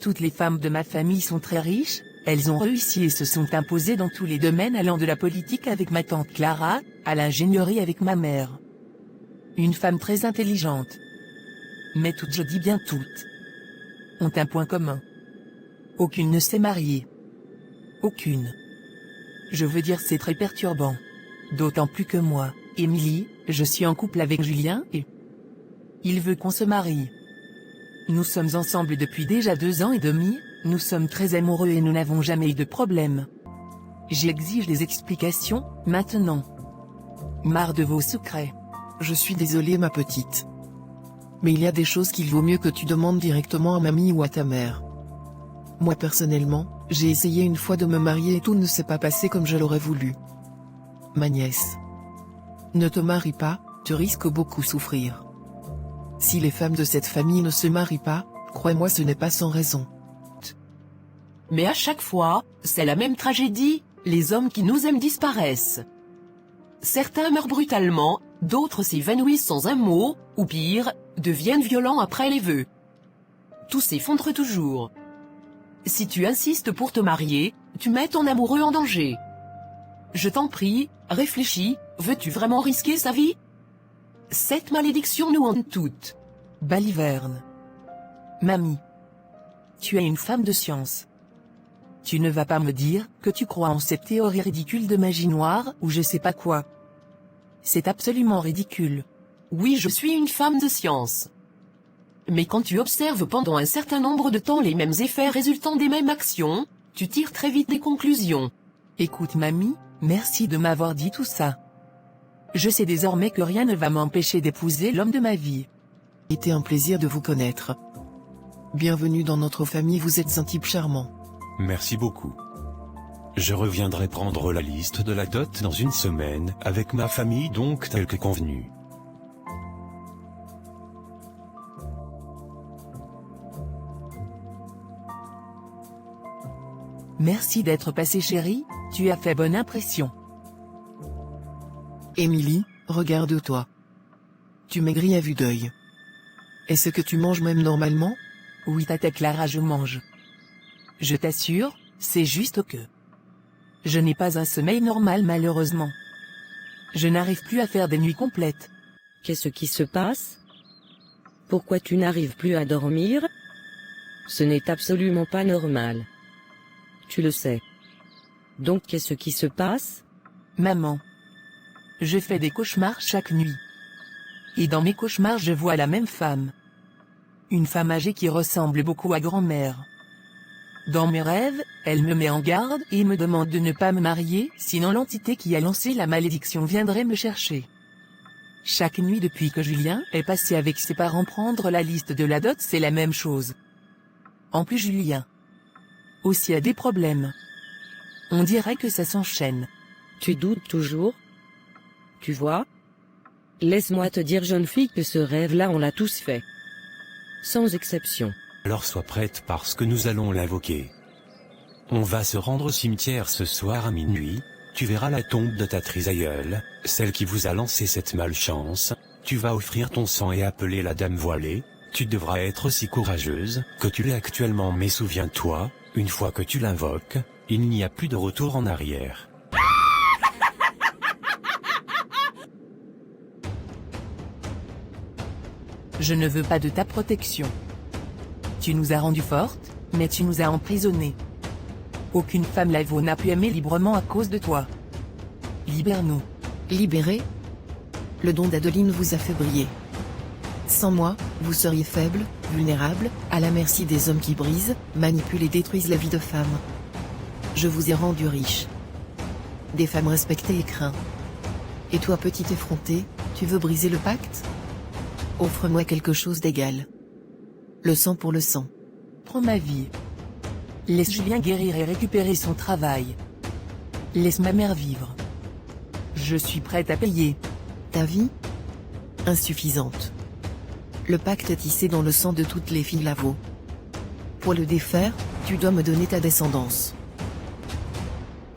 Toutes les femmes de ma famille sont très riches, elles ont réussi et se sont imposées dans tous les domaines allant de la politique avec ma tante Clara, à l'ingénierie avec ma mère. Une femme très intelligente. Mais toutes, je dis bien toutes, ont un point commun. Aucune ne s'est mariée. Aucune. Je veux dire, c'est très perturbant. D'autant plus que moi, Émilie, je suis en couple avec Julien et il veut qu'on se marie. Nous sommes ensemble depuis déjà 2 ans et demi, nous sommes très amoureux et nous n'avons jamais eu de problème. J'exige des explications, maintenant. Marre de vos secrets. Je suis désolée ma petite. Mais il y a des choses qu'il vaut mieux que tu demandes directement à mamie ou à ta mère. Moi personnellement, j'ai essayé une fois de me marier et tout ne s'est pas passé comme je l'aurais voulu. Ma nièce. Ne te marie pas, tu risques beaucoup souffrir. Si les femmes de cette famille ne se marient pas, crois-moi, ce n'est pas sans raison. Mais à chaque fois, c'est la même tragédie, les hommes qui nous aiment disparaissent. Certains meurent brutalement, d'autres s'évanouissent sans un mot, ou pire, deviennent violents après les vœux. Tout s'effondre toujours. Si tu insistes pour te marier, tu mets ton amoureux en danger. Je t'en prie, réfléchis, veux-tu vraiment risquer sa vie ? Cette malédiction nous hante toutes. Baliverne. Mamie. Tu es une femme de science. Tu ne vas pas me dire que tu crois en cette théorie ridicule de magie noire ou je sais pas quoi. C'est absolument ridicule. Oui, je suis une femme de science. Mais quand tu observes pendant un certain nombre de temps les mêmes effets résultant des mêmes actions, tu tires très vite des conclusions. Écoute mamie, merci de m'avoir dit tout ça. Je sais désormais que rien ne va m'empêcher d'épouser l'homme de ma vie. C'était un plaisir de vous connaître. Bienvenue dans notre famille, vous êtes un type charmant. Merci beaucoup. Je reviendrai prendre la liste de la dot dans une semaine, avec ma famille donc tel que convenu. Merci d'être passé chérie, tu as fait bonne impression. Émilie, regarde-toi. Tu maigris à vue d'œil. Est-ce que tu manges même normalement ? Oui tata Clara, je mange. Je t'assure, c'est juste que je n'ai pas un sommeil normal malheureusement. Je n'arrive plus à faire des nuits complètes. Qu'est-ce qui se passe ? Pourquoi tu n'arrives plus à dormir ? Ce n'est absolument pas normal. Tu le sais. Donc qu'est-ce qui se passe ? Maman. Je fais des cauchemars chaque nuit. Et dans mes cauchemars je vois la même femme. Une femme âgée qui ressemble beaucoup à grand-mère. Dans mes rêves, elle me met en garde et me demande de ne pas me marier, sinon l'entité qui a lancé la malédiction viendrait me chercher. Chaque nuit depuis que Julien est passé avec ses parents prendre la liste de la dot, c'est la même chose. En plus Julien aussi a des problèmes. On dirait que ça s'enchaîne. Tu doutes toujours ? Tu vois ? Laisse-moi te dire jeune fille que ce rêve-là on l'a tous fait. Sans exception. Alors sois prête parce que nous allons l'invoquer. On va se rendre au cimetière ce soir à minuit, tu verras la tombe de ta trisaïeule, celle qui vous a lancé cette malchance, tu vas offrir ton sang et appeler la dame voilée, tu devras être aussi courageuse que tu l'es actuellement mais souviens-toi, une fois que tu l'invoques, il n'y a plus de retour en arrière. Je ne veux pas de ta protection. Tu nous as rendues fortes, mais tu nous as emprisonnées. Aucune femme lavo n'a pu aimer librement à cause de toi. Libère-nous. Libéré ? Le don d'Adeline vous a fait briller. Sans moi, vous seriez faible, vulnérable, à la merci des hommes qui brisent, manipulent et détruisent la vie de femmes. Je vous ai rendu riche. Des femmes respectées et craintes. Et toi petit effronté, tu veux briser le pacte ? Offre-moi quelque chose d'égal. Le sang pour le sang. Prends ma vie. Laisse Julien guérir et récupérer son travail. Laisse ma mère vivre. Je suis prête à payer. Ta vie ? Insuffisante. Le pacte est tissé dans le sang de toutes les filles Lavaux. Pour le défaire, tu dois me donner ta descendance.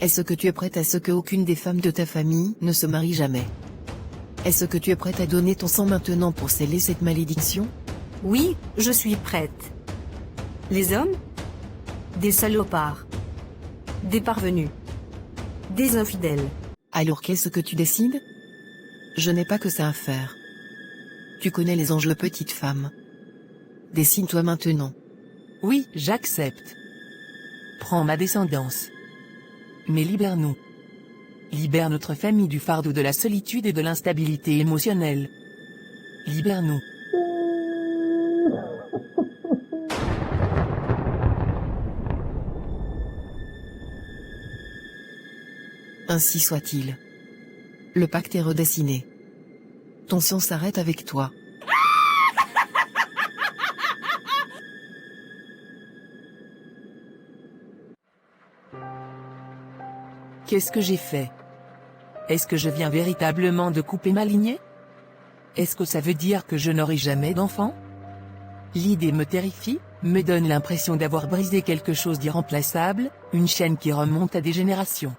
Est-ce que tu es prête à ce qu'aucune des femmes de ta famille ne se marie jamais ? Est-ce que tu es prête à donner ton sang maintenant pour sceller cette malédiction ? Oui, je suis prête. Les hommes, Des salopards. Des parvenus. Des infidèles. Alors qu'est-ce que tu décides? Je n'ai pas que ça à faire. Tu connais les enjeux, petite femme. Décide-toi maintenant. Oui, j'accepte. Prends ma descendance. Mais libère-nous. Libère notre famille du fardeau de la solitude et de l'instabilité émotionnelle. Libère-nous. Ainsi soit-il. Le pacte est redessiné. Ton sang s'arrête avec toi. Qu'est-ce que j'ai fait? Est-ce que je viens véritablement de couper ma lignée? Est-ce que ça veut dire que je n'aurai jamais d'enfant? L'idée me terrifie, me donne l'impression d'avoir brisé quelque chose d'irremplaçable, une chaîne qui remonte à des générations.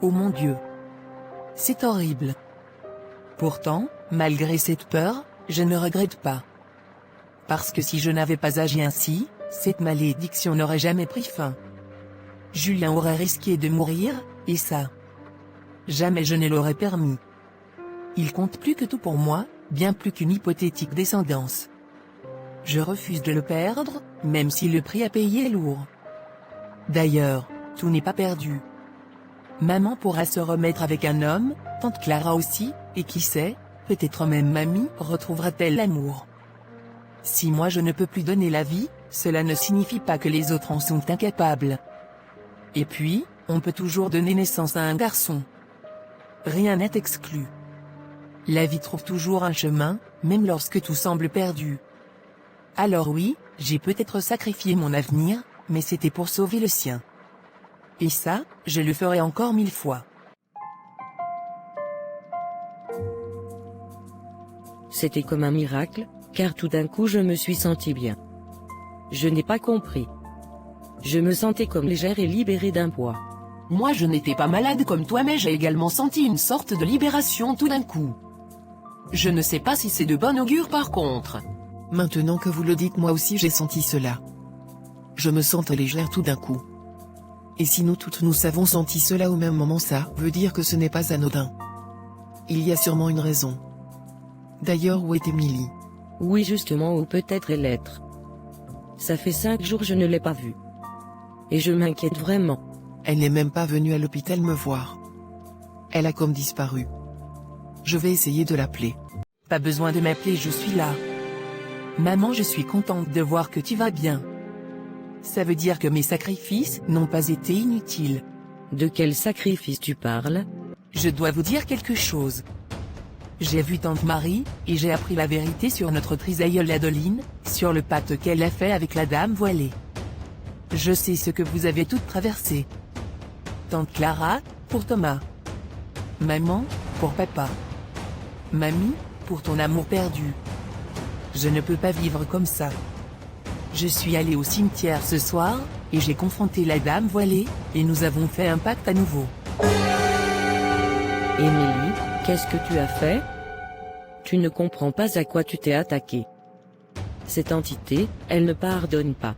Oh mon Dieu! C'est horrible. Pourtant, malgré cette peur, je ne regrette pas. Parce que si je n'avais pas agi ainsi, cette malédiction n'aurait jamais pris fin. Julien aurait risqué de mourir, et ça, jamais je ne l'aurais permis. Il compte plus que tout pour moi, bien plus qu'une hypothétique descendance. Je refuse de le perdre, même si le prix à payer est lourd. D'ailleurs, tout n'est pas perdu. Maman pourra se remettre avec un homme, tante Clara aussi, et qui sait, peut-être même mamie retrouvera-t-elle l'amour. Si moi je ne peux plus donner la vie, cela ne signifie pas que les autres en sont incapables. Et puis, on peut toujours donner naissance à un garçon. Rien n'est exclu. La vie trouve toujours un chemin, même lorsque tout semble perdu. Alors oui, j'ai peut-être sacrifié mon avenir, mais c'était pour sauver le sien. Et ça, je le ferai encore 1000 fois. C'était comme un miracle, car tout d'un coup je me suis senti bien. Je n'ai pas compris. Je me sentais comme légère et libérée d'un poids. Moi je n'étais pas malade comme toi mais j'ai également senti une sorte de libération tout d'un coup. Je ne sais pas si c'est de bon augure par contre. Maintenant que vous le dites, moi aussi j'ai senti cela. Je me sens légère tout d'un coup. Et si nous toutes nous avons senti cela au même moment, ça veut dire que ce n'est pas anodin. Il y a sûrement une raison. D'ailleurs, où est Émilie? Oui justement, ou peut-être elle l'être. Ça fait 5 jours je ne l'ai pas vue. Et je m'inquiète vraiment. Elle n'est même pas venue à l'hôpital me voir. Elle a comme disparu. Je vais essayer de l'appeler. Pas besoin de m'appeler, je suis là. Maman, je suis contente de voir que tu vas bien. Ça veut dire que mes sacrifices n'ont pas été inutiles. De quel sacrifice tu parles? Je dois vous dire quelque chose. J'ai vu tante Marie, et j'ai appris la vérité sur notre trisaïeule Adeline, sur le pacte qu'elle a fait avec la dame voilée. Je sais ce que vous avez toutes traversé. Tante Clara, pour Thomas. Maman, pour papa. Mamie, pour ton amour perdu. Je ne peux pas vivre comme ça. Je suis allée au cimetière ce soir, et j'ai confronté la dame voilée, et nous avons fait un pacte à nouveau. Émilie, qu'est-ce que tu as fait? Tu ne comprends pas à quoi tu t'es attaqué. Cette entité, elle ne pardonne pas.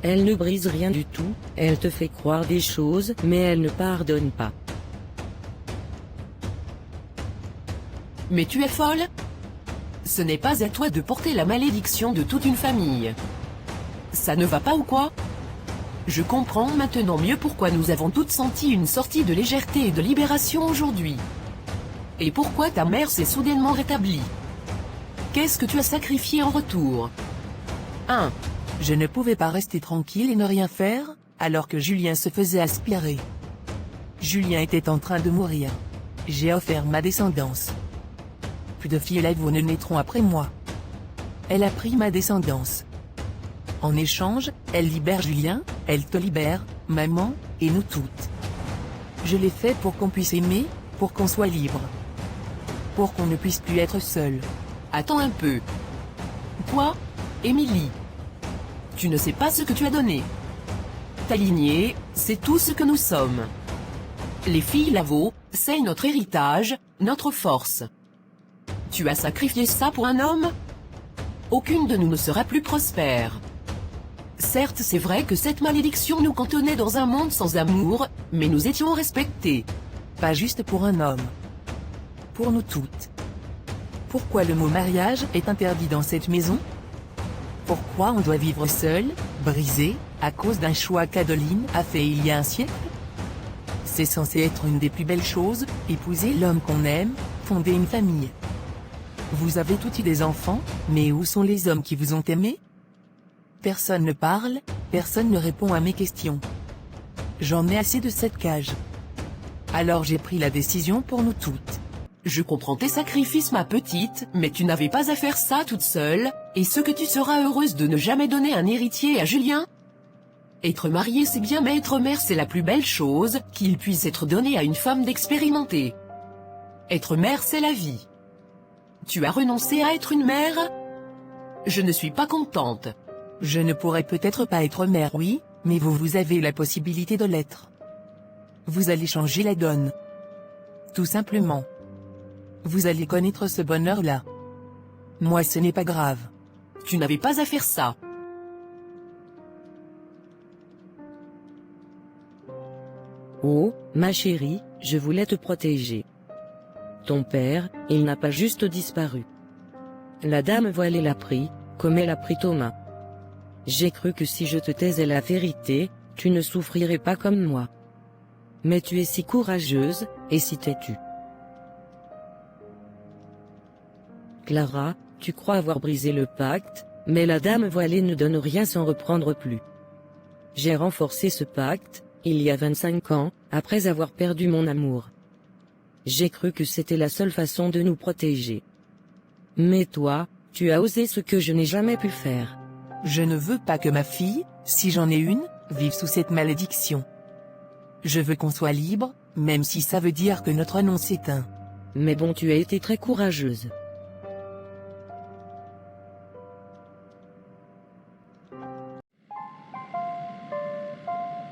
Elle ne brise rien du tout, elle te fait croire des choses, mais elle ne pardonne pas. Mais tu es folle? Ce n'est pas à toi de porter la malédiction de toute une famille. Ça ne va pas ou quoi? Je comprends maintenant mieux pourquoi nous avons toutes senti une sortie de légèreté et de libération aujourd'hui. Et pourquoi ta mère s'est soudainement rétablie. Qu'est-ce que tu as sacrifié en retour? 1. Je ne pouvais pas rester tranquille et ne rien faire, alors que Julien se faisait aspirer. Julien était en train de mourir. J'ai offert ma descendance. Plus de filles élèves ne naîtront après moi. Elle a pris ma descendance. En échange, elle libère Julien, elle te libère, maman, et nous toutes. Je l'ai fait pour qu'on puisse aimer, pour qu'on soit libre. Pour qu'on ne puisse plus être seul. Attends un peu. Toi, Émilie, tu ne sais pas ce que tu as donné. Ta lignée, c'est tout ce que nous sommes. Les filles Lavaux, c'est notre héritage, notre force. Tu as sacrifié ça pour un homme? Aucune de nous ne sera plus prospère. Certes, c'est vrai que cette malédiction nous cantonnait dans un monde sans amour, mais nous étions respectés. Pas juste pour un homme. Pour nous toutes. Pourquoi le mot mariage est interdit dans cette maison? Pourquoi on doit vivre seul, brisé, à cause d'un choix qu'Adeline a fait il y a un siècle? C'est censé être une des plus belles choses, épouser l'homme qu'on aime, fonder une famille. Vous avez toutes eu des enfants, mais où sont les hommes qui vous ont aimé? Personne ne parle, personne ne répond à mes questions. J'en ai assez de cette cage. Alors j'ai pris la décision pour nous toutes. Je comprends tes sacrifices, ma petite, mais tu n'avais pas à faire ça toute seule, et ce que tu seras heureuse de ne jamais donner un héritier à Julien? Être marié c'est bien, mais être mère c'est la plus belle chose, qu'il puisse être donné à une femme d'expérimenter. Être mère c'est la vie. Tu as renoncé à être une mère? Je ne suis pas contente. Je ne pourrais peut-être pas être mère, oui, mais vous avez la possibilité de l'être. Vous allez changer la donne. Tout simplement. Vous allez connaître ce bonheur-là. Moi ce n'est pas grave. Tu n'avais pas à faire ça. Oh, ma chérie, je voulais te protéger. Ton père, il n'a pas juste disparu. La dame voilée l'a pris, comme elle a pris Thomas. J'ai cru que si je te taisais la vérité, tu ne souffrirais pas comme moi. Mais tu es si courageuse, et si têtue. Clara, tu crois avoir brisé le pacte, mais la dame voilée ne donne rien sans reprendre plus. J'ai renforcé ce pacte, il y a 25 ans, après avoir perdu mon amour. J'ai cru que c'était la seule façon de nous protéger. Mais toi, tu as osé ce que je n'ai jamais pu faire. Je ne veux pas que ma fille, si j'en ai une, vive sous cette malédiction. Je veux qu'on soit libre, même si ça veut dire que notre nom s'éteint. Mais bon, tu as été très courageuse.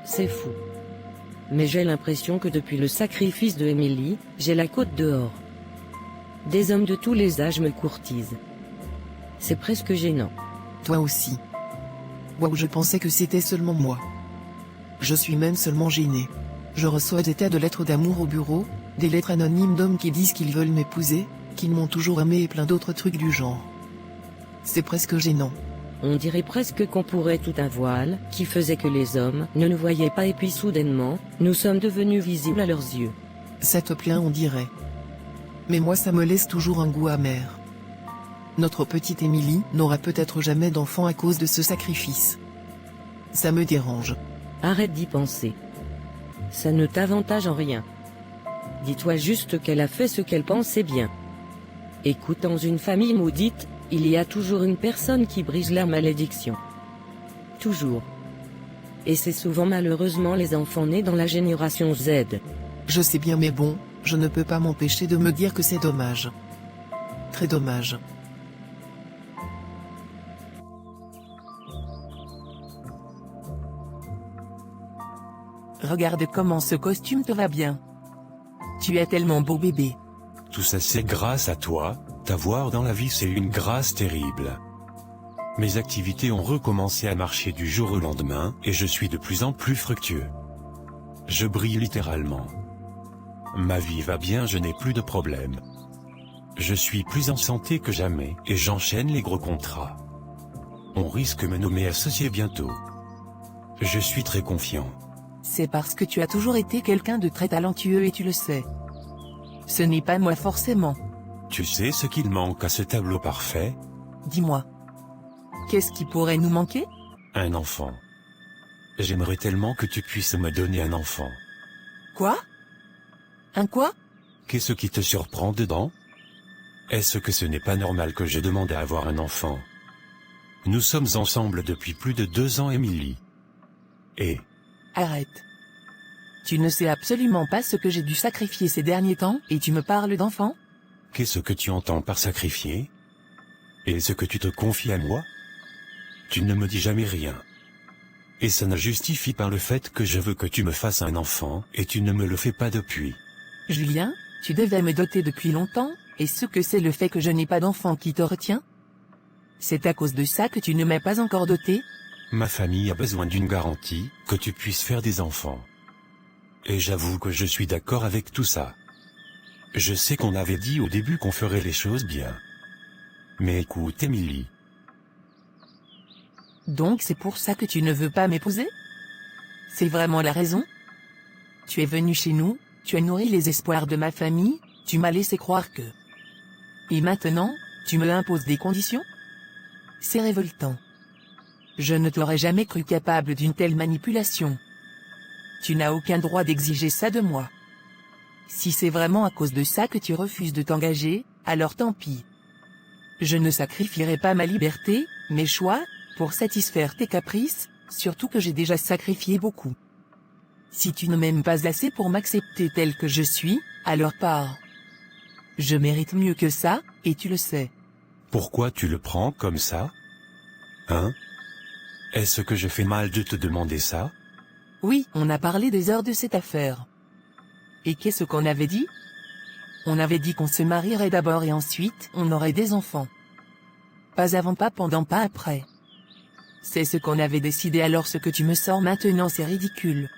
C'est fou. Mais j'ai l'impression que depuis le sacrifice de Emily, j'ai la côte dehors. Des hommes de tous les âges me courtisent. C'est presque gênant. Toi aussi. Waouh, je pensais que c'était seulement moi. Je suis même seulement gêné. Je reçois des tas de lettres d'amour au bureau, des lettres anonymes d'hommes qui disent qu'ils veulent m'épouser, qu'ils m'ont toujours aimé et plein d'autres trucs du genre. C'est presque gênant. On dirait presque qu'on pourrait tout un voile, qui faisait que les hommes ne nous voyaient pas et puis soudainement, nous sommes devenus visibles à leurs yeux. Ça te plaint, on dirait. Mais moi ça me laisse toujours un goût amer. Notre petite Émilie n'aura peut-être jamais d'enfant à cause de ce sacrifice. Ça me dérange. Arrête d'y penser. Ça ne t'avantage en rien. Dis-toi juste qu'elle a fait ce qu'elle pensait bien. Écoute, dans une famille maudite, il y a toujours une personne qui brise la malédiction. Toujours. Et c'est souvent malheureusement les enfants nés dans la génération Z. Je sais bien, mais bon, je ne peux pas m'empêcher de me dire que c'est dommage. Très dommage. Regarde comment ce costume te va bien. Tu es tellement beau bébé. Tout ça c'est grâce à toi, t'avoir dans la vie c'est une grâce terrible. Mes activités ont recommencé à marcher du jour au lendemain, et je suis de plus en plus fructueux. Je brille littéralement. Ma vie va bien, je n'ai plus de problème. Je suis plus en santé que jamais, et j'enchaîne les gros contrats. On risque de me nommer associé bientôt. Je suis très confiant. C'est parce que tu as toujours été quelqu'un de très talentueux et tu le sais. Ce n'est pas moi forcément. Tu sais ce qu'il manque à ce tableau parfait? Dis-moi. Qu'est-ce qui pourrait nous manquer? Un enfant. J'aimerais tellement que tu puisses me donner un enfant. Quoi? Un quoi? Qu'est-ce qui te surprend dedans? Est-ce que ce n'est pas normal que je demande à avoir un enfant? Nous sommes ensemble depuis plus de 2 ans, Émilie. Et... Arrête. Tu ne sais absolument pas ce que j'ai dû sacrifier ces derniers temps, et tu me parles d'enfant? Qu'est-ce que tu entends par sacrifier? Est-ce que tu te confies à moi? Tu ne me dis jamais rien. Et ça ne justifie pas le fait que je veux que tu me fasses un enfant, et tu ne me le fais pas depuis. Julien, tu devais me doter depuis longtemps, et ce que c'est le fait que je n'ai pas d'enfant qui te retient? C'est à cause de ça que tu ne m'as pas encore doté? Ma famille a besoin d'une garantie, que tu puisses faire des enfants. Et j'avoue que je suis d'accord avec tout ça. Je sais qu'on avait dit au début qu'on ferait les choses bien. Mais écoute, Émilie. Donc c'est pour ça que tu ne veux pas m'épouser? C'est vraiment la raison? Tu es venu chez nous, tu as nourri les espoirs de ma famille, tu m'as laissé croire que... Et maintenant, tu me imposes des conditions? C'est révoltant. Je ne t'aurais jamais cru capable d'une telle manipulation. Tu n'as aucun droit d'exiger ça de moi. Si c'est vraiment à cause de ça que tu refuses de t'engager, alors tant pis. Je ne sacrifierai pas ma liberté, mes choix, pour satisfaire tes caprices, surtout que j'ai déjà sacrifié beaucoup. Si tu ne m'aimes pas assez pour m'accepter tel que je suis, alors pars. Je mérite mieux que ça, et tu le sais. Pourquoi tu le prends comme ça? Hein? Est-ce que je fais mal de te demander ça? Oui, on a parlé des heures de cette affaire. Et qu'est-ce qu'on avait dit? On avait dit qu'on se marierait d'abord et ensuite on aurait des enfants. Pas avant, pas pendant, pas après. C'est ce qu'on avait décidé, alors ce que tu me sors maintenant c'est ridicule.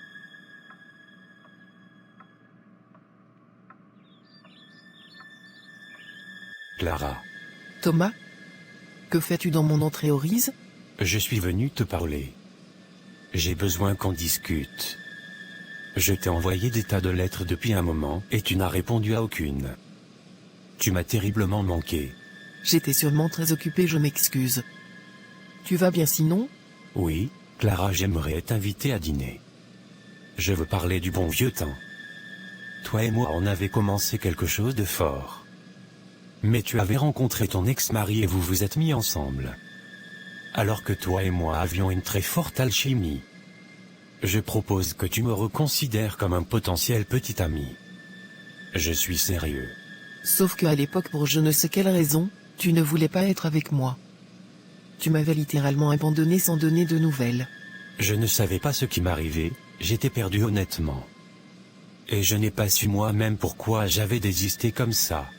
Clara, Thomas? Que fais-tu dans mon entrée au Rise? je suis venu te parler. J'ai besoin qu'on discute. Je t'ai envoyé des tas de lettres depuis un moment et tu n'as répondu à aucune. Tu m'as terriblement manqué. J'étais sûrement très occupé, je m'excuse. Tu vas bien sinon? Oui, Clara, j'aimerais t'inviter à dîner. Je veux parler du bon vieux temps. Toi et moi on avait commencé quelque chose de fort. Mais tu avais rencontré ton ex-mari et vous vous êtes mis ensemble. Alors que toi et moi avions une très forte alchimie. Je propose que tu me reconsidères comme un potentiel petit ami. Je suis sérieux. Sauf qu'à l'époque, pour je ne sais quelle raison, tu ne voulais pas être avec moi. Tu m'avais littéralement abandonné sans donner de nouvelles. Je ne savais pas ce qui m'arrivait, j'étais perdu honnêtement. Et je n'ai pas su moi-même pourquoi j'avais désisté comme ça.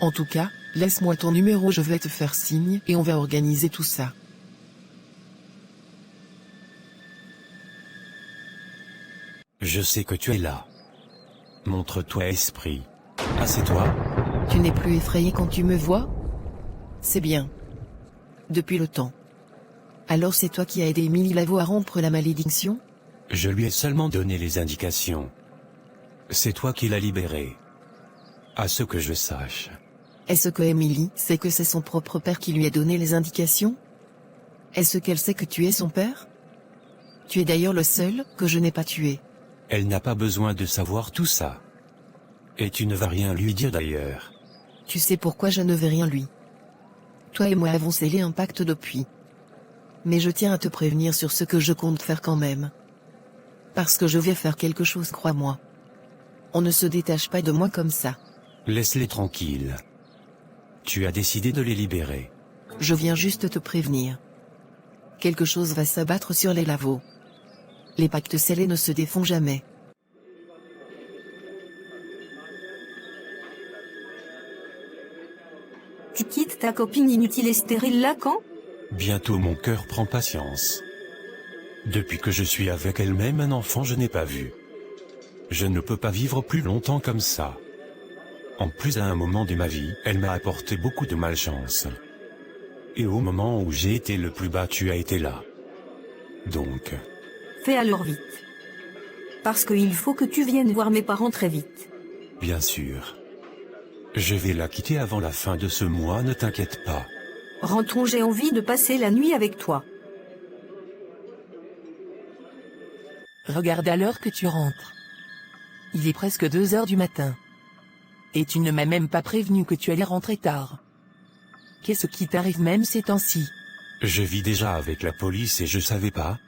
En tout cas, laisse-moi ton numéro, je vais te faire signe et on va organiser tout ça. Je sais que tu es là. Montre-toi, esprit. Assieds-toi. Tu n'es plus effrayé quand tu me vois? C'est bien. Depuis le temps. Alors c'est toi qui as aidé Émilie Lavaux à rompre la malédiction? Je lui ai seulement donné les indications. C'est toi qui l'as libérée. À ce que je sache. Est-ce que Émilie sait que c'est son propre père qui lui a donné les indications? Est-ce qu'elle sait que tu es son père? Tu es d'ailleurs le seul que je n'ai pas tué. Elle n'a pas besoin de savoir tout ça. Et tu ne vas rien lui dire d'ailleurs. Tu sais pourquoi je ne vais rien lui. Toi et moi avons scellé un pacte depuis. Mais je tiens à te prévenir sur ce que je compte faire quand même. Parce que je vais faire quelque chose, crois-moi. On ne se détache pas de moi comme ça. Laisse-les tranquilles. Tu as décidé de les libérer. Je viens juste te prévenir. Quelque chose va s'abattre sur les Lavaux. Les pactes scellés ne se défont jamais. Tu quittes ta copine inutile et stérile là quand? Bientôt mon cœur prend patience. Depuis que je suis avec elle-même un enfant je n'ai pas vu. Je ne peux pas vivre plus longtemps comme ça. En plus à un moment de ma vie, elle m'a apporté beaucoup de malchance. Et au moment où j'ai été le plus bas tu as été là. Donc... Fais alors vite. Parce qu'il faut que tu viennes voir mes parents très vite. Bien sûr. Je vais la quitter avant la fin de ce mois, ne t'inquiète pas. Rentrons, j'ai envie de passer la nuit avec toi. Regarde à l'heure que tu rentres. Il est presque 2 heures du matin. Et tu ne m'as même pas prévenu que tu allais rentrer tard. Qu'est-ce qui t'arrive même ces temps-ci? Je vis déjà avec la police et je savais pas.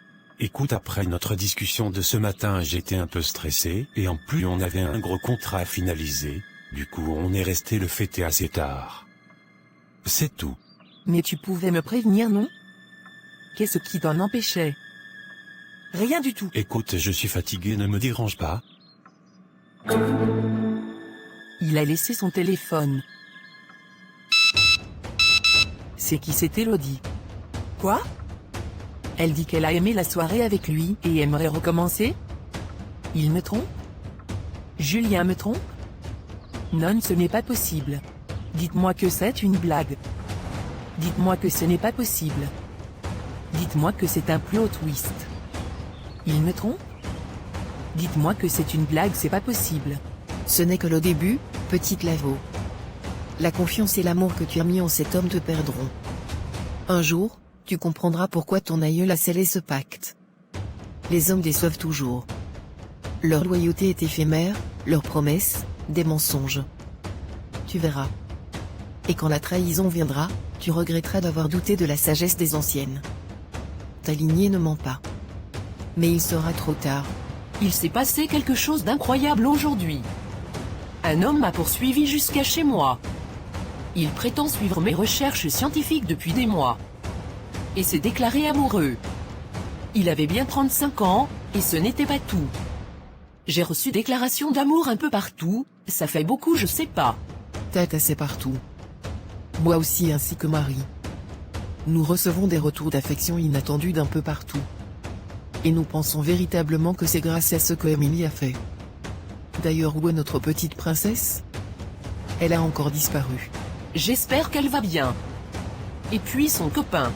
Écoute, après notre discussion de ce matin, j'étais un peu stressé, et en plus on avait un gros contrat à finaliser, du coup on est resté le fêter assez tard. C'est tout. Mais tu pouvais me prévenir, non? Qu'est-ce qui t'en empêchait? Rien du tout. Écoute, je suis fatigué, ne me dérange pas. Il a laissé son téléphone. C'est qui, c'est Elodie? Quoi? Elle dit qu'elle a aimé la soirée avec lui et aimerait recommencer? Il me trompe? Julien me trompe? Non, ce n'est pas possible. Dites-moi que c'est une blague. Dites-moi que ce n'est pas possible. Dites-moi que c'est un plot twist. Il me trompe? Dites-moi que c'est une blague, c'est pas possible. Ce n'est que le début, petite Lavo. La confiance et l'amour que tu as mis en cet homme te perdront. Un jour, tu comprendras pourquoi ton aïeul a scellé ce pacte. Les hommes déçoivent toujours. Leur loyauté est éphémère, leurs promesses, des mensonges. Tu verras. Et quand la trahison viendra, tu regretteras d'avoir douté de la sagesse des anciennes. Ta lignée ne ment pas. Mais il sera trop tard. Il s'est passé quelque chose d'incroyable aujourd'hui. Un homme m'a poursuivi jusqu'à chez moi. Il prétend suivre mes recherches scientifiques depuis des mois. Et s'est déclaré amoureux. Il avait bien 35 ans, et ce n'était pas tout. J'ai reçu déclarations d'amour un peu partout, ça fait beaucoup, je sais pas. T'as assez partout. Moi aussi ainsi que Marie. Nous recevons des retours d'affection inattendus d'un peu partout. Et nous pensons véritablement que c'est grâce à ce que Emily a fait. D'ailleurs, où est notre petite princesse? Elle a encore disparu. J'espère qu'elle va bien. Et puis son copain.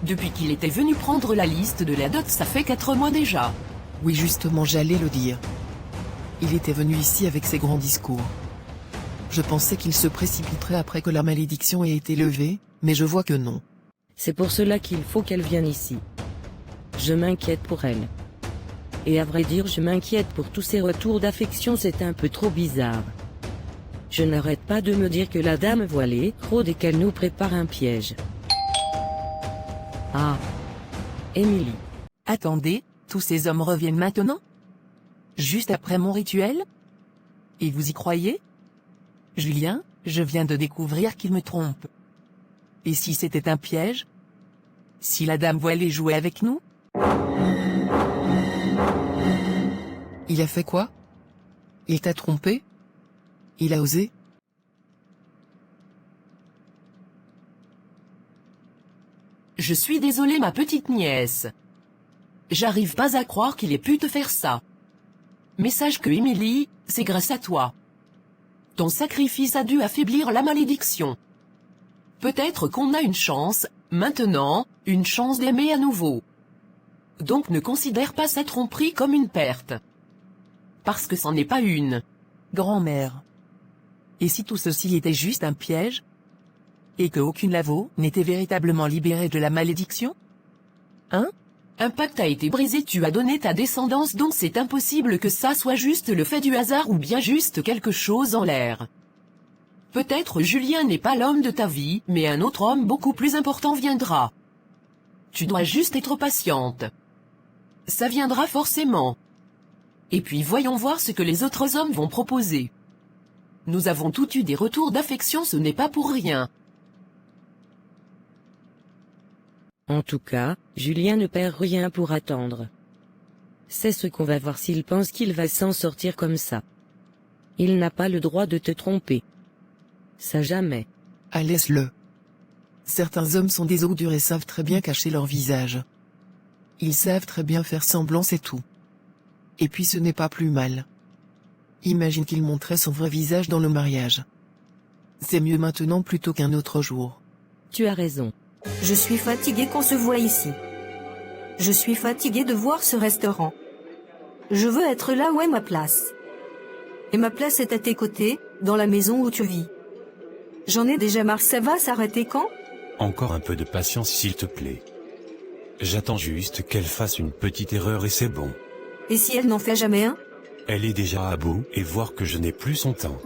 Depuis qu'il était venu prendre la liste de la dot, ça fait 4 mois déjà. Oui, justement, j'allais le dire. Il était venu ici avec ses grands discours. Je pensais qu'il se précipiterait après que la malédiction ait été levée, mais je vois que non. C'est pour cela qu'il faut qu'elle vienne ici. Je m'inquiète pour elle. Et à vrai dire, je m'inquiète pour tous ces retours d'affection, c'est un peu trop bizarre. Je n'arrête pas de me dire que la dame voilée rôde et qu'elle nous prépare un piège. Ah. Emily. Attendez, tous ces hommes reviennent maintenant? Juste après mon rituel? Et vous y croyez? Julien, je viens de découvrir qu'il me trompe. Et si c'était un piège? Si la dame voilée jouait avec nous? Il a fait quoi? Il t'a trompé? Il a osé? Je suis désolée, ma petite nièce. J'arrive pas à croire qu'il ait pu te faire ça. Mais sache que Emily, c'est grâce à toi. Ton sacrifice a dû affaiblir la malédiction. Peut-être qu'on a une chance, maintenant, une chance d'aimer à nouveau. Donc ne considère pas cette tromperie comme une perte. Parce que c'en est pas une. Grand-mère. Et si tout ceci était juste un piège? Et que aucune Lavo n'était véritablement libérée de la malédiction? Hein? Un pacte a été brisé, tu as donné ta descendance, donc c'est impossible que ça soit juste le fait du hasard ou bien juste quelque chose en l'air. Peut-être Julien n'est pas l'homme de ta vie, mais un autre homme beaucoup plus important viendra. Tu dois juste être patiente. Ça viendra forcément. Et puis voyons voir ce que les autres hommes vont proposer. Nous avons tous eu des retours d'affection, ce n'est pas pour rien. En tout cas, Julien ne perd rien pour attendre. C'est ce qu'on va voir s'il pense qu'il va s'en sortir comme ça. Il n'a pas le droit de te tromper. Ça jamais. Ah, laisse-le. Certains hommes sont des ordures et savent très bien cacher leur visage. Ils savent très bien faire semblant, c'est tout. Et puis ce n'est pas plus mal. Imagine qu'il montrait son vrai visage dans le mariage. C'est mieux maintenant plutôt qu'un autre jour. Tu as raison. Je suis fatiguée qu'on se voie ici. Je suis fatiguée de voir ce restaurant. Je veux être là où est ma place. Et ma place est à tes côtés, dans la maison où tu vis. J'en ai déjà marre, ça va s'arrêter quand? Encore un peu de patience s'il te plaît. J'attends juste qu'elle fasse une petite erreur et c'est bon. Et si elle n'en fait jamais un? Elle est déjà à bout et voir que je n'ai plus son temps.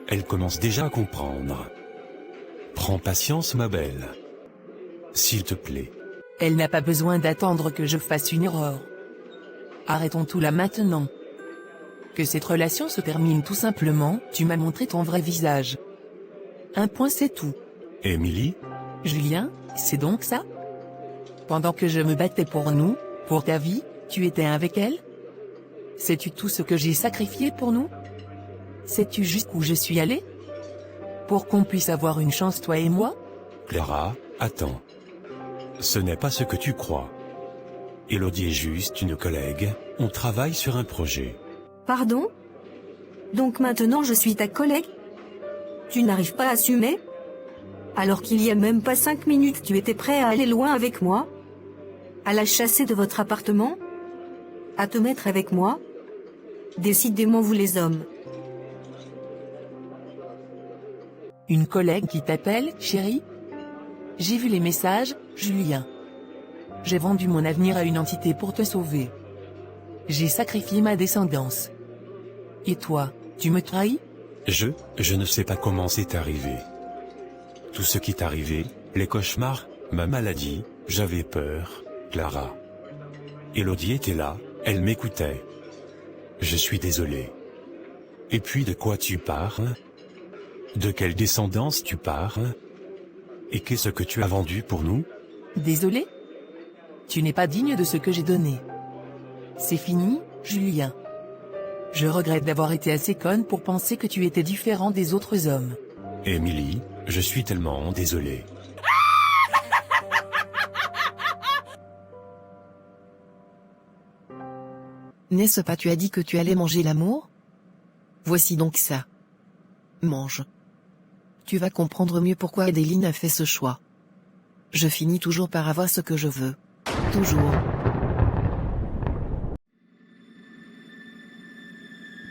Elle commence déjà à comprendre. Prends patience ma belle. S'il te plaît. Elle n'a pas besoin d'attendre que je fasse une erreur. Arrêtons tout là maintenant. Que cette relation se termine tout simplement, tu m'as montré ton vrai visage. Un point c'est tout. Emily? Julien, c'est donc ça? Pendant que je me battais pour nous, pour ta vie, tu étais avec elle? Sais-tu tout ce que j'ai sacrifié pour nous? Sais-tu jusqu'où je suis allé? Pour qu'on puisse avoir une chance toi et moi? Clara, attends. Ce n'est pas ce que tu crois. Élodie est juste une collègue, on travaille sur un projet. Pardon? Donc maintenant je suis ta collègue? Tu n'arrives pas à assumer? Alors qu'il y a même pas 5 minutes tu étais prêt à aller loin avec moi? À la chasser de votre appartement? À te mettre avec moi? Décidément vous les hommes. Une collègue qui t'appelle, chérie? J'ai vu les messages, Julien. J'ai vendu mon avenir à une entité pour te sauver. J'ai sacrifié ma descendance. Et toi, tu me trahis? Je ne sais pas comment c'est arrivé. Tout ce qui est arrivé, les cauchemars, ma maladie, j'avais peur, Clara. Élodie était là, elle m'écoutait. Je suis désolé. Et puis de quoi tu parles? De quelle descendance tu parles? Et qu'est-ce que tu as vendu pour nous? Désolé? Tu n'es pas digne de ce que j'ai donné. C'est fini, Julien. Je regrette d'avoir été assez conne pour penser que tu étais différent des autres hommes. Émilie, je suis tellement désolé. N'est-ce pas tu as dit que tu allais manger l'amour? Voici donc ça. Mange. Tu vas comprendre mieux pourquoi Adeline a fait ce choix. Je finis toujours par avoir ce que je veux. Toujours.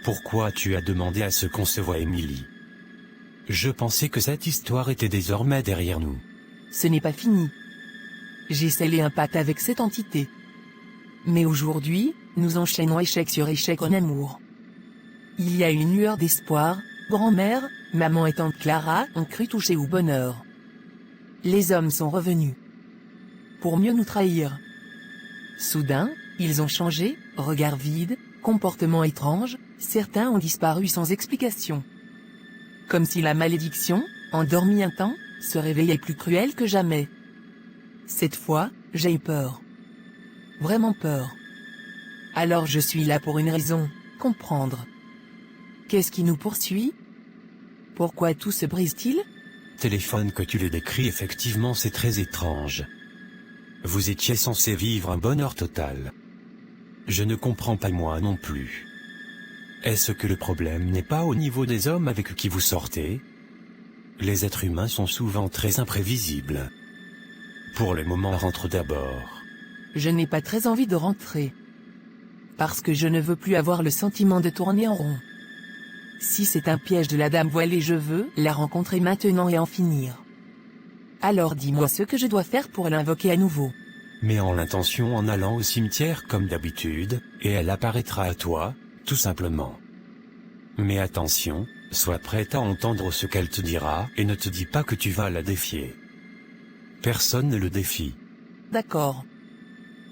Pourquoi tu as demandé à ce qu'on se voie, Émilie? Je pensais que cette histoire était désormais derrière nous. Ce n'est pas fini. J'ai scellé un pacte avec cette entité. Mais aujourd'hui, nous enchaînons échec sur échec en amour. Il y a une lueur d'espoir, grand-mère, maman et tante Clara ont cru toucher au bonheur. Les hommes sont revenus. Pour mieux nous trahir. Soudain, ils ont changé, regard vide, comportement étrange, certains ont disparu sans explication. Comme si la malédiction, endormie un temps, se réveillait plus cruelle que jamais. Cette fois, j'ai eu peur. Vraiment peur. Alors je suis là pour une raison, comprendre. Qu'est-ce qui nous poursuit? Pourquoi tout se brise-t-il? Téléphone que tu le décris, effectivement c'est très étrange. Vous étiez censé vivre un bonheur total. Je ne comprends pas moi non plus. Est-ce que le problème n'est pas au niveau des hommes avec qui vous sortez? Les êtres humains sont souvent très imprévisibles. Pour le moment, rentre d'abord. Je n'ai pas très envie de rentrer. Parce que je ne veux plus avoir le sentiment de tourner en rond. Si c'est un piège de la dame voilée, je veux la rencontrer maintenant et en finir. Alors dis-moi ce que je dois faire pour l'invoquer à nouveau. Mets en l'intention en allant au cimetière comme d'habitude, et elle apparaîtra à toi, tout simplement. Mais attention, sois prête à entendre ce qu'elle te dira et ne te dis pas que tu vas la défier. Personne ne le défie. D'accord.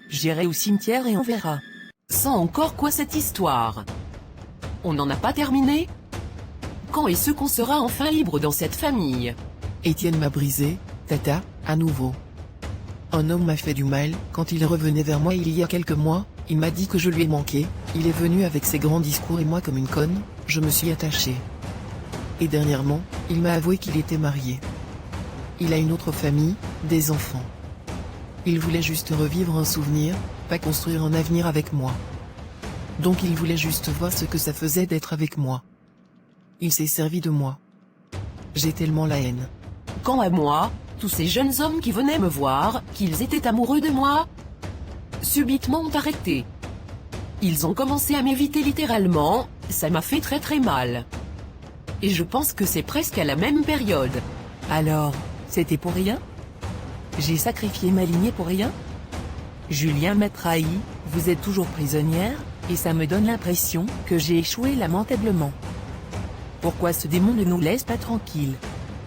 J'irai au cimetière et on verra. Sans encore quoi cette histoire? On n'en a pas terminé? Quand est-ce qu'on sera enfin libre dans cette famille? Étienne m'a brisé, tata, à nouveau. Un homme m'a fait du mal, quand il revenait vers moi il y a quelques mois, il m'a dit que je lui ai manqué, il est venu avec ses grands discours et moi comme une conne, je me suis attachée. Et dernièrement, il m'a avoué qu'il était marié. Il a une autre famille, des enfants. Il voulait juste revivre un souvenir, pas construire un avenir avec moi. Donc il voulait juste voir ce que ça faisait d'être avec moi. Il s'est servi de moi. J'ai tellement la haine. Quand à moi, tous ces jeunes hommes qui venaient me voir, qu'ils étaient amoureux de moi, subitement ont arrêté. Ils ont commencé à m'éviter littéralement, ça m'a fait très très mal. Et je pense que c'est presque à la même période. Alors, c'était pour rien? J'ai sacrifié ma lignée pour rien? Julien m'a trahi, vous êtes toujours prisonnière, et ça me donne l'impression que j'ai échoué lamentablement. Pourquoi ce démon ne nous laisse pas tranquilles?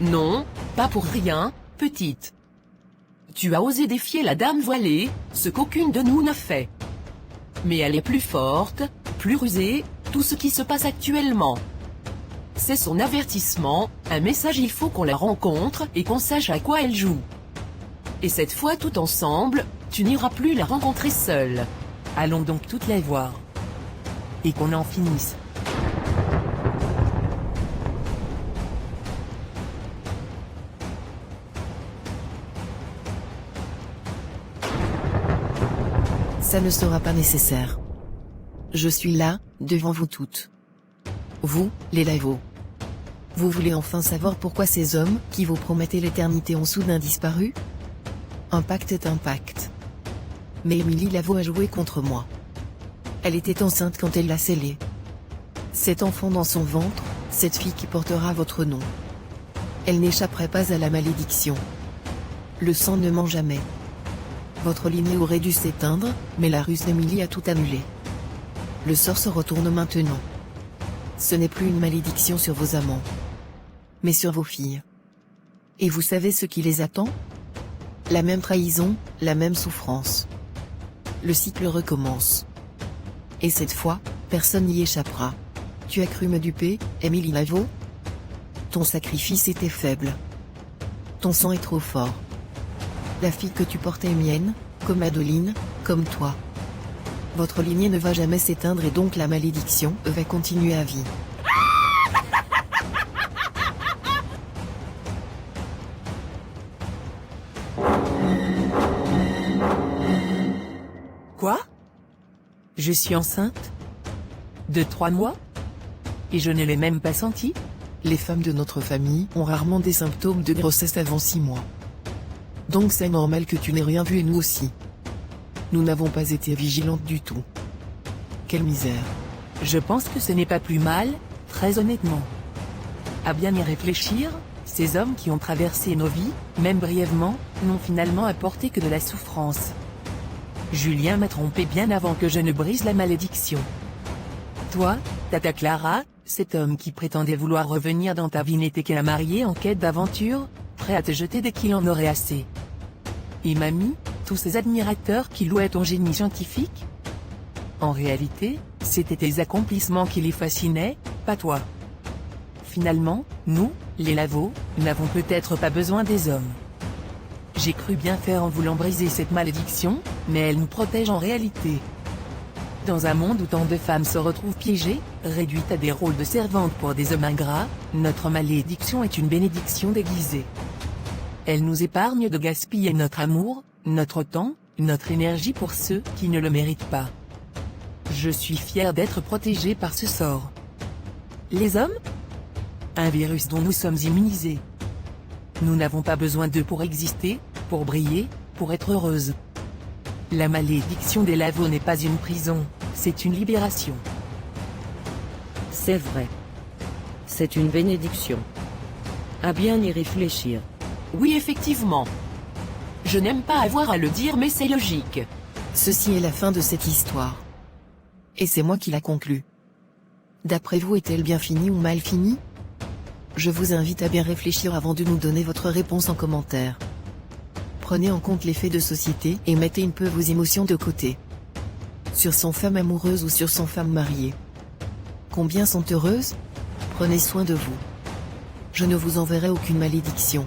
Non, pas pour rien, petite. Tu as osé défier la dame voilée, ce qu'aucune de nous n'a fait. Mais elle est plus forte, plus rusée, tout ce qui se passe actuellement. C'est son avertissement, un message, il faut qu'on la rencontre et qu'on sache à quoi elle joue. Et cette fois tout ensemble, tu n'iras plus la rencontrer seule. Allons donc toutes la voir. Et qu'on en finisse. Ça ne sera pas nécessaire. Je suis là, devant vous toutes. Vous, les Lavaux. Vous voulez enfin savoir pourquoi ces hommes, qui vous promettaient l'éternité ont soudain disparu? Un pacte est un pacte. Mais Émilie Lavaux a joué contre moi. Elle était enceinte quand elle l'a scellé. Cet enfant dans son ventre, cette fille qui portera votre nom. Elle n'échapperait pas à la malédiction. Le sang ne ment jamais. Votre lignée aurait dû s'éteindre, mais la ruse d'Émilie a tout annulé. Le sort se retourne maintenant. Ce n'est plus une malédiction sur vos amants, mais sur vos filles. Et vous savez ce qui les attend? La même trahison, la même souffrance. Le cycle recommence. Et cette fois, personne n'y échappera. Tu as cru me duper, Émilie Lavaux? Ton sacrifice était faible. Ton sang est trop fort. La fille que tu portais est mienne, comme Adeline, comme toi. Votre lignée ne va jamais s'éteindre et donc la malédiction va continuer à vie. Quoi? Je suis enceinte? De 3 mois? Et je ne l'ai même pas senti? Les femmes de notre famille ont rarement des symptômes de grossesse avant 6 mois. Donc c'est normal que tu n'aies rien vu et nous aussi. Nous n'avons pas été vigilantes du tout. Quelle misère. Je pense que ce n'est pas plus mal, très honnêtement. À bien y réfléchir, ces hommes qui ont traversé nos vies, même brièvement, n'ont finalement apporté que de la souffrance. Julien m'a trompé bien avant que je ne brise la malédiction. Toi, Tata Clara, cet homme qui prétendait vouloir revenir dans ta vie n'était qu'un marié en quête d'aventure, prêt à te jeter dès qu'il en aurait assez. Et mamie, tous ces admirateurs qui louaient ton génie scientifique? En réalité, c'étaient tes accomplissements qui les fascinaient, pas toi. Finalement, nous, les Lavaux, n'avons peut-être pas besoin des hommes. J'ai cru bien faire en voulant briser cette malédiction, mais elle nous protège en réalité. Dans un monde où tant de femmes se retrouvent piégées, réduites à des rôles de servantes pour des hommes ingrats, notre malédiction est une bénédiction déguisée. Elle nous épargne de gaspiller notre amour, notre temps, notre énergie pour ceux qui ne le méritent pas. Je suis fier d'être protégé par ce sort. Les hommes? Un virus dont nous sommes immunisés. Nous n'avons pas besoin d'eux pour exister, pour briller, pour être heureuses. La malédiction des Lavaux n'est pas une prison, c'est une libération. C'est vrai. C'est une bénédiction. À bien y réfléchir. Oui, effectivement. Je n'aime pas avoir à le dire, mais c'est logique. Ceci est la fin de cette histoire. Et c'est moi qui la conclue. D'après vous, est-elle bien finie ou mal finie? Je vous invite à bien réfléchir avant de nous donner votre réponse en commentaire. Prenez en compte les faits de société et mettez un peu vos émotions de côté. Sur son femme amoureuse ou sur son femme mariée. Combien sont heureuses? Prenez soin de vous. Je ne vous enverrai aucune malédiction.